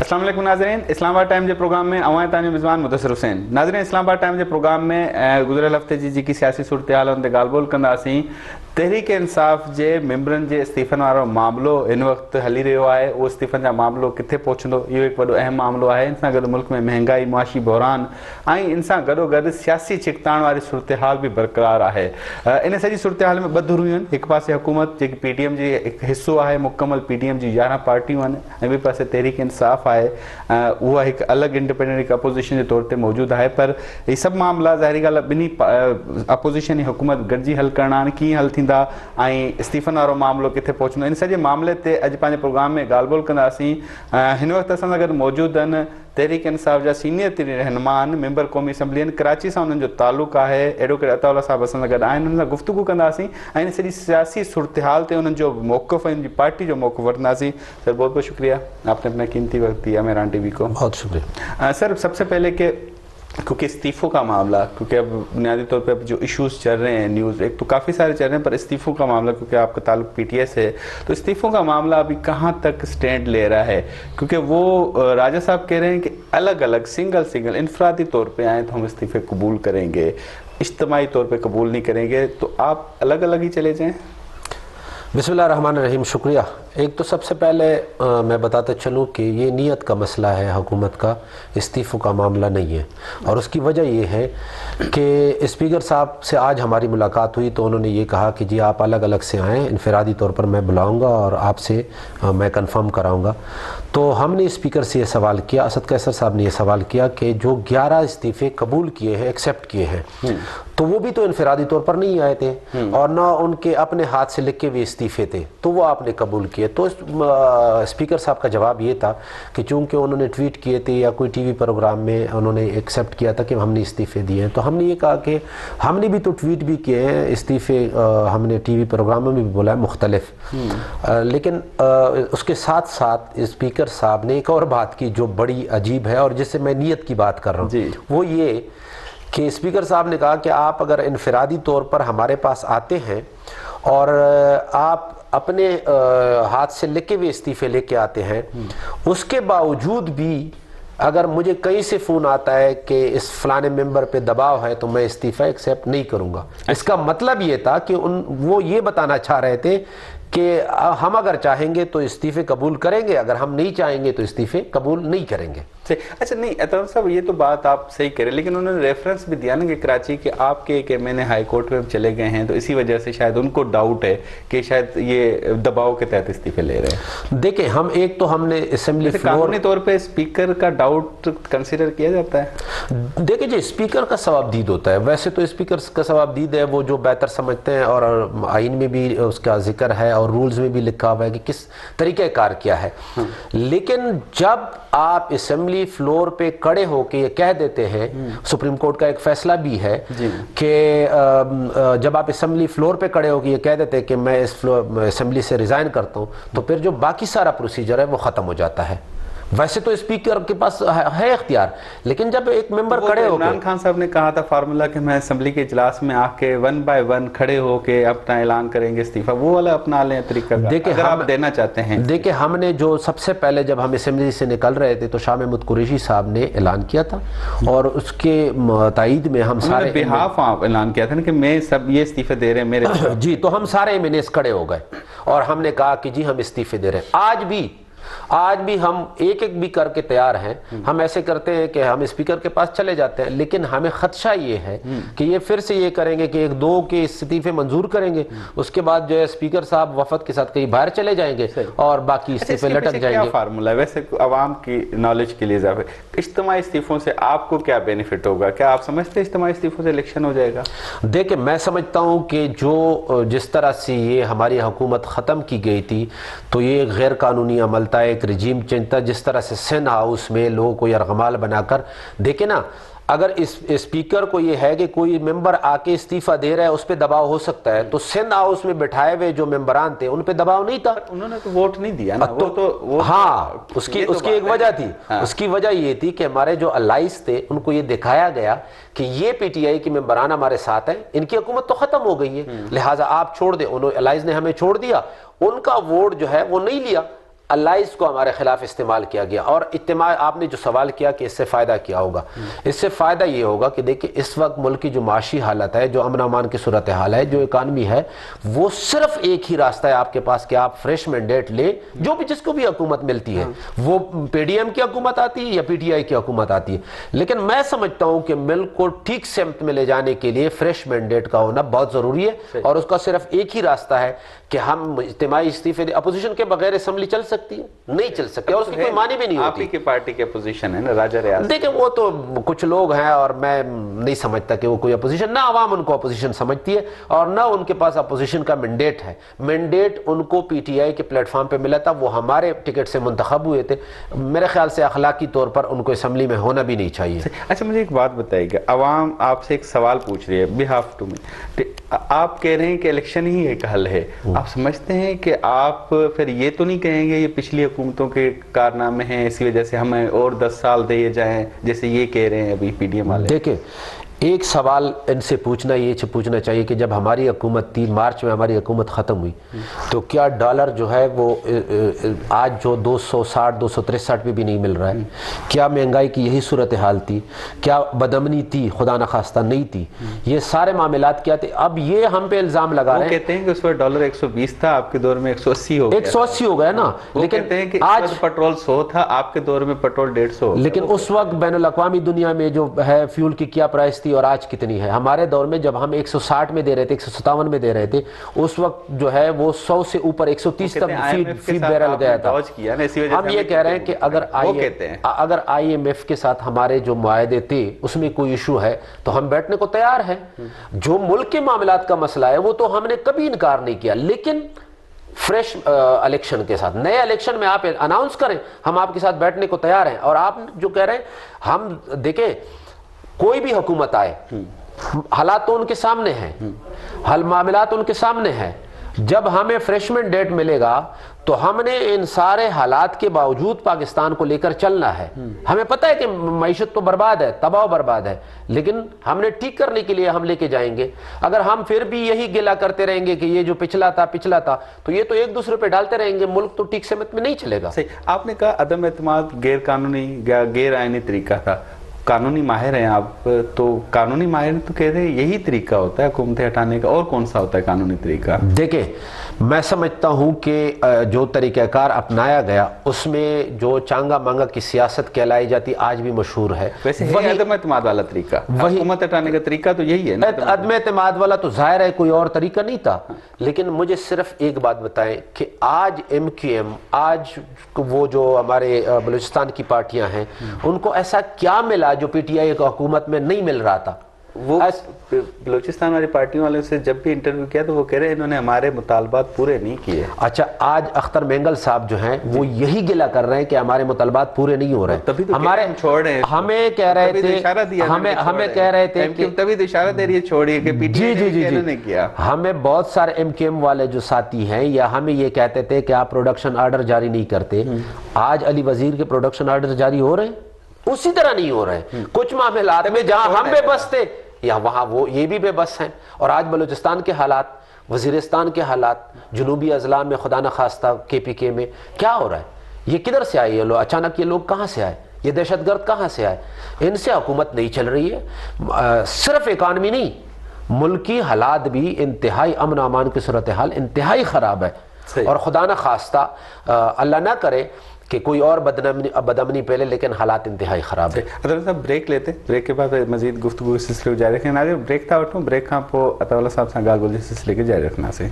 अस्सलाम वालेकुम नाज़रीन, इस्लामाबाद टाइम जे प्रोग्राम में अवां तांजो मिज़मान मुदस्सिर हुसैन। नाज़रीन, इस्लामाबाद टाइम जे प्रोग्राम में गुज़िरियल हफ़्ते जी जेकी सियासी सूरत हाल हुन ते ॻाल्हि ॿोल कंदासीं। तहरीक इंसाफ़ जे मेंबरनि जे इस्तीफ़नि वारो मामिलो इन वक़्तु हली रहियो आहे। उहो इस्तीफ़नि जा मामिलो किथे पहुचंदो, इहो हिकु वॾो अहम मामिलो आहे। इन सां गॾु मुल्क में महांगाई, मुआशी बहरान ऐं इन सां गॾोगॾु सियासी चिकताण वारी सूरत हाल बि बरक़रार आहे। इन सॼी सूरत हाल में ॿ धुरियूं आहिनि। हिकु पासे हुकूमत जेकी PTM जी हिकु हिसो आहे, मुकमल PTM जी 11 पार्टियूं आहिनि, ऐं ॿिए पासे तहरीक इंसाफ़ आहे। उहा हिकु अलॻि इंडिपेंडेंट हिकु अपोज़िशन जे तौर ते मौजूदु आहे। पर हीअ सभु मामला ज़ाहिरी ॻाल्हि आहे, ॿिन्ही अपोज़िशन ऐं हुकूमत गॾिजी हल करणा आहिनि। कीअं हल थींदा ऐं इस्तीफ़नि वारो मामिलो किथे पहुचंदो, इन सॼे मामले ते अॼु पंहिंजे प्रोग्राम में ॻाल्हि ॿोल कंदासीं। हिन वक़्तु असां सां गॾु मौजूदु आहिनि तहरीक इंसाफ़ जा सीनियर तरीन रहनुमा आहिनि, मेंबर क़ौमी असम्बली आहिनि, कराची सां उन्हनि जो तालुक़ु आहे। एडवोकेट अताउल्ला साहिब असां सां गॾु आहिनि, उन्हनि सां गुफ़्तगू कंदासीं ऐं इन सॼी सियासी सूरत हाल ते उन्हनि जो मौक़िफ़ ऐं उनजी पार्टी जो मौक़िफ़ वठंदासीं। सर, बहुत बहुत शुक्रिया, आपने अपना कीमती वक्त दिया मेहरान TV को। बहुत शुक्रिया। सर, सबसे पहले कि क्योंकि इस्तीफ़ों का मामला, क्योंकि अब बुनियादी तौर पे अब जो इश्यूज़ चल रहे हैं, न्यूज़ एक तो काफ़ी सारे चल रहे हैं, पर इस्तीफ़ों का मामला क्योंकि आपका ताल्लुक PTS है, तो इस्तीफ़ों का मामला अभी कहाँ तक स्टैंड ले रहा है? क्योंकि वो राजा साहब कह रहे हैं कि अलग अलग सिंगल इनफरादी तौर पे आए तो हम इस्तीफ़े कबूल करेंगे, इज्तिमाई तौर पे कबूल नहीं करेंगे, तो आप अलग अलग ही चले जाएँ। बिस्मिल्लाहिर्रहमानिर्रहीम, शुक्रिया। एक तो सबसे पहले मैं बताता चलूँ कि ये नीयत का मसला है, हुकूमत का इस्तीफ़ों का मामला नहीं है। और उसकी वजह ये है कि स्पीकर साहब से आज हमारी मुलाकात हुई तो उन्होंने ये कहा कि जी आप अलग अलग से आएँ, इनफरादी तौर पर मैं बुलाऊंगा और आपसे मैं कंफर्म कराऊंगा। तो हमने स्पीकर से ये सवाल किया, असद कैसर साहब ने ये सवाल किया कि जो 11 इस्तीफ़े कबूल किए हैं, एक्सेप्ट किए हैं, तो वो भी तो इनफरादी तौर पर नहीं आए थे और ना उनके अपने हाथ से लिख के भी इस्तीफ़े थे, तो वो आपने कबूल किए। तो स्पीकर साहब का जवाब ये था कि चूंकि उन्होंने ट्वीट किए थे या कोई TV प्रोग्राम में उन्होंने एक्सेप्ट किया था कि हमने इस्तीफ़े दिए हैं, तो हमने ये कहा कि हमने भी तो ट्वीट भी किए हैं इस्तीफ़े, हमने TV प्रोग्रामों में भी बोला है मुख्तलिफ। लेकिन उसके साथ साथ स्पीकर साहब ने एक और बात की जो बड़ी अजीब है और जिससे मैं नीयत की बात कर रहा हूँ, वो ये कि स्पीकर साहब ने कहा कि आप अगर इनफरादी तौर पर हमारे पास आते हैं और आप अपने हाथ से लिख के भी इस्तीफ़े लेके आते हैं, उसके बावजूद भी अगर मुझे कहीं से फ़ोन आता है कि इस फलाने मेंबर पे दबाव है तो मैं इस्तीफ़ा एक्सेप्ट नहीं करूँगा। इसका मतलब ये था कि वो ये बताना चाह रहे थे कि हम अगर चाहेंगे तो इस्तीफ़े कबूल करेंगे, अगर हम नहीं चाहेंगे तो इस्तीफ़े कबूल नहीं करेंगे। अच्छा, नहीं अताउल्ला साहब, ये तो बात आप सही करें, लेकिन उन्होंने रेफरेंस भी दिया ना कि कराची के आपके कि मैंने हाई कोर्ट में चले गए हैं, तो इसी वजह से शायद उनको डाउट है कि शायद ये दबाव के तहत इस्तीफे ले रहे हैं। देखिए, हम एक तो हमने असेंबली कानूनी तौर पे स्पीकर का डाउट कंसिडर किया जाता है। देखिए जी, स्पीकर का सवाबदीद होता है, वैसे तो स्पीकर का सवाबदीद है वो जो बेहतर समझते हैं, और आइन में भी उसका जिक्र है और रूल्स में भी लिखा हुआ है कि किस तरीके कार किया है। लेकिन जब आप असेंबली फ्लोर पे खड़े होके ये कह देते हैं, सुप्रीम कोर्ट का एक फैसला भी है कि जब आप असेंबली फ्लोर पे खड़े होके ये कह देते हैं कि मैं इस असेंबली से रिजाइन करता हूं, तो फिर जो बाकी सारा प्रोसीजर है वो खत्म हो जाता है। वैसे तो स्पीकर के पास है इख्तियार, लेकिन जब एक मेंबर खड़े हो, इमरान खान साहब ने कहा था फार्मूला कि मैं असेंबली के इजलास में आके 1 बाय 1 खड़े होके अपना ऐलान करेंगे इस्तीफा, वो वाला अपना लें तरीका अगर आप देना चाहते हैं। देखिए, हमने जो सबसे पहले जब हम असेंबली से निकल रहे थे तो शाह महमूद कुरैशी साहब ने ऐलान किया था और उसके तायीद में हम सारे बिहाफ ऐलान किया था ना कि मैं सब ये इस्तीफे दे रहे हैं मेरे जी, तो हम सारे एमएनएस खड़े हो गए और हमने कहा कि जी हम इस्तीफे दे रहे हैं। आज भी हम एक एक भी करके तैयार हैं। हम ऐसे करते हैं कि हम स्पीकर के पास चले जाते हैं, लेकिन हमें खदशा ये है कि ये फिर से ये करेंगे कि 1-2 के इस्तीफे मंजूर करेंगे, उसके बाद जो है स्पीकर साहब वफद के साथ कहीं बाहर चले जाएंगे और बाकी इस्तीफे लटक जाएंगे। क्या फार्मूला है वैसे आवाम की नॉलेज के लिए? इज्तिमाई इस्तीफों से आपको क्या बेनिफिट होगा? क्या आप समझते हैं इज्तिमाई इस्तीफों से इलेक्शन हो जाएगा? देखिए, मैं समझता हूँ कि जो जिस तरह से ये हमारी हुकूमत ख़त्म की गई थी, तो ये गैर कानूनी अमल था, एक रजीम चेंज था। जिस तरह से सिंध हाउस में लोगों को यरगमाल बनाकर, देखे ना, अगर इस स्पीकर को ये है कि कोई मेंबर आके इस्तीफा दे रहा है उस पर दबाव हो सकता है, तो सिंध हाउस में बैठाए हुए जो मेंबरान थे उन पे दबाव नहीं था। उन्होंने तो वोट नहीं दिया ना, वो हाँ, उसकी एक वजह थी। उसकी वजह ये थी कि हमारे जो अलाइज थे उनको ये दिखाया गया कि ये PTI की मेंबरान हमारे साथ हैं, इनकी हुकूमत तो खत्म हो गई है, लिहाजा आप छोड़ दें। उन्होंने अलाइज ने हमें छोड़ दिया, उनका वोट जो है वो नहीं लिया। الائز کو ہمارے خلاف استعمال کیا گیا. اور اجتماع آپ نے جو سوال کیا کہ اس سے فائدہ کیا ہوگا، اس سے فائدہ یہ ہوگا کہ دیکھیں اس وقت ملک کی جو معاشی حالت ہے، جو امن امان کی صورتحال ہے، جو اکانومی ہے، وہ صرف ایک ہی راستہ ہے آپ کے پاس کہ آپ فریش مینڈیٹ لیں. جو بھی جس کو بھی حکومت ملتی ہے، وہ پی ڈی ایم کی حکومت آتی ہے یا پی ٹی آئی کی حکومت آتی ہے، لیکن میں سمجھتا ہوں کہ ملک کو ٹھیک سمت میں لے جانے کے لیے فریش مینڈیٹ کا ہونا بہت ضروری ہے. اور اس کا صرف ایک ہی راستہ ہے کہ ہم اجتماعی استعفے دیں. اپوزیشن کے بغیر اسمبلی چل سکتی ہے؟ نہیں چل سکتی، اور اس کی کوئی معنی بھی نہیں ہوتی. آپ ہی کی پارٹی کی اپوزیشن ہے نا راجہ ریاض. دیکھیں وہ تو کچھ لوگ ہیں، اور میں نہیں سمجھتا کہ وہ کوئی اپوزیشن، نہ عوام ان کو اپوزیشن سمجھتی ہے اور نہ ان کے پاس اپوزیشن کا مینڈیٹ ہے. مینڈیٹ ان کو پی ٹی آئی کے پلیٹ فارم پہ ملا تھا، وہ ہمارے ٹکٹ سے منتخب ہوئے تھے. میرے خیال سے اخلاقی طور پر ان کو اسمبلی میں ہونا بھی نہیں چاہیے. اچھا مجھے ایک بات بتائیے گا، عوام آپ سے ایک سوال پوچھ رہی ہے بہاف ٹو می. آپ کہہ رہے ہیں کہ الیکشن ہی ایک حل ہے. آپ سمجھتے ہیں کہ آپ پھر یہ تو نہیں کہیں گے یہ پچھلی حکومتوں کے کارنامے ہیں، اسی وجہ سے ہمیں اور 10 سال دیے جائیں، جیسے یہ کہہ رہے ہیں ابھی پی ڈی ایم والے؟ دیکھیں ایک سوال ان سے یہ پوچھنا چاہیے کہ جب ہماری حکومت تھی، مارچ میں ہماری حکومت ختم ہوئی، تو کیا ڈالر جو ہے وہ آج جو 260 263 پہ بھی نہیں مل رہا ہے؟ کیا مہنگائی کی یہی صورتحال تھی؟ کیا بدامنی تھی؟ خدا نخواستہ نہیں تھی. یہ سارے معاملات کیا تھے؟ اب یہ ہم پہ الزام لگا رہے ہیں. وہ کہتے ہیں کہ اس وقت ڈالر 120 تھا، آپ کے دور میں 180 ہو گیا. 180 ہو گیا نا. وہ کہتے ہیں کہ آج پیٹرول 100 تھا، آپ کے دور میں پیٹرول 150. لیکن اس وقت بین الاقوامی دنیا میں جو ہے فیول کی کیا پرائس تھی اور آج کتنی ہے؟ ہمارے دور میں جب ہم 160 میں دے رہے تھے، 157 میں دے رہے تھے، اس وقت جو ہے وہ 100 سے اوپر 130 تک فی بیرل گیا تھا. ہم یہ کہہ رہے ہیں کہ اگر آئی ایم ایف کے ساتھ ہمارے جو معاہدے تھے اس میں کوئی ایشو ہے تو ہم بیٹھنے کو تیار ہیں. جو ملک کے معاملات کا مسئلہ ہے وہ تو ہم نے کبھی انکار نہیں کیا، لیکن فریش الیکشن کے ساتھ، نئے الیکشن میں آپ اناؤنس کریں، ہم آپ کے ساتھ بیٹھنے کو تیار ہیں. اور آپ جو کہہ رہے ہیں، ہم دیکھیں کوئی بھی حکومت آئے، حالات تو ان کے سامنے ہیں، حل معاملات ان کے سامنے ہیں. جب ہمیں فریشمنٹ ڈیٹ ملے گا تو ہم نے ان سارے حالات کے باوجود پاکستان کو لے کر چلنا ہے. ہمیں پتہ ہے کہ معیشت تو برباد ہے، تباہ و برباد ہے، لیکن ہم نے ٹھیک کرنے کے لیے ہم لے کے جائیں گے. اگر ہم پھر بھی یہی گلہ کرتے رہیں گے کہ یہ جو پچھلا تھا تو یہ تو ایک دوسرے پہ ڈالتے رہیں گے، ملک تو ٹھیک سمت میں نہیں چلے گا. صحیح. آپ نے کہا عدم اعتماد غیر قانونی یا غیر آئینی طریقہ تھا. قانونی ماہر ہیں آپ، تو قانونی ماہر تو کہہ رہے ہیں یہی طریقہ ہوتا ہے حکومتیں ہٹانے کا، اور کون سا ہوتا ہے قانونی طریقہ؟ دیکھیں میں سمجھتا ہوں کہ جو طریقہ کار اپنایا گیا اس میں جو چانگا مانگا کی سیاست کہلائی جاتی آج بھی مشہور ہے. ویسے وہی عدم اعتماد والا طریقہ، حکومت ہٹانے کا طریقہ تو یہی ہے نا. عدم اعتماد والا تو ظاہر ہے کوئی اور طریقہ نہیں تھا. لیکن مجھے صرف ایک بات بتائیں کہ آج ایم کیو ایم، آج وہ جو ہمارے بلوچستان کی پارٹیاں ہیں، ان کو ایسا کیا ملا جو پی ٹی آئی کو حکومت میں نہیں مل رہا تھا؟ وہ بلوچستان والی پارٹیوں والے سے جب بھی انٹرویو کیا تو وہ کہہ رہے ہیں انہوں نے ہمارے مطالبات پورے نہیں کیے. اچھا آج اختر مینگل صاحب جو ہیں وہ یہی گلہ کر رہے ہیں کہ ہمارے مطالبات پورے نہیں ہو رہے. ہمارے چھوڑ رہے ہیں، ہمیں کہہ رہے تھے کہ تبھی تو اشارہ دے رہی ہے چھوڑیے کہ پی ٹی آئی نے کیا. ہمیں بہت سارے ایم کیو ایم والے جو ساتھی ہیں یا ہمیں یہ کہتے تھے کہ آپ پروڈکشن آرڈر جاری نہیں کرتے. آج علی وزیر کے پروڈکشن آرڈر جاری ہو رہے ہیں، اسی طرح نہیں ہو رہے ہیں. کچھ معاملات میں جہاں ہم بے بس تھے یا وہاں وہ یہ بھی بے بس ہیں. اور آج بلوچستان کے حالات، وزیرستان کے حالات، جنوبی اضلاع میں خدا نخواستہ کے پی کے میں کیا ہو رہا ہے؟ یہ کدھر سے آئے؟ یہ لوگ اچانک، یہ لوگ کہاں سے آئے؟ یہ دہشت گرد کہاں سے آئے؟ ان سے حکومت نہیں چل رہی ہے. صرف اکانومی نہیں، ملکی حالات بھی انتہائی، امن و امان کی صورتحال انتہائی خراب ہے. اور خدا نخواستہ اللہ نہ کرے کہ کوئی اور بدامنی پہلے، لیکن حالات انتہائی خراب ہے. عطا صاحب بریک لیتے، بریک کے بعد مزید گفتگو اس سلسلے کو جاری رکھیں. ناظرین بریک تھا وٹھوں، بریک کھاں پو عطا صاحب سے گال گل سلسلے کے جاری رکھنا سے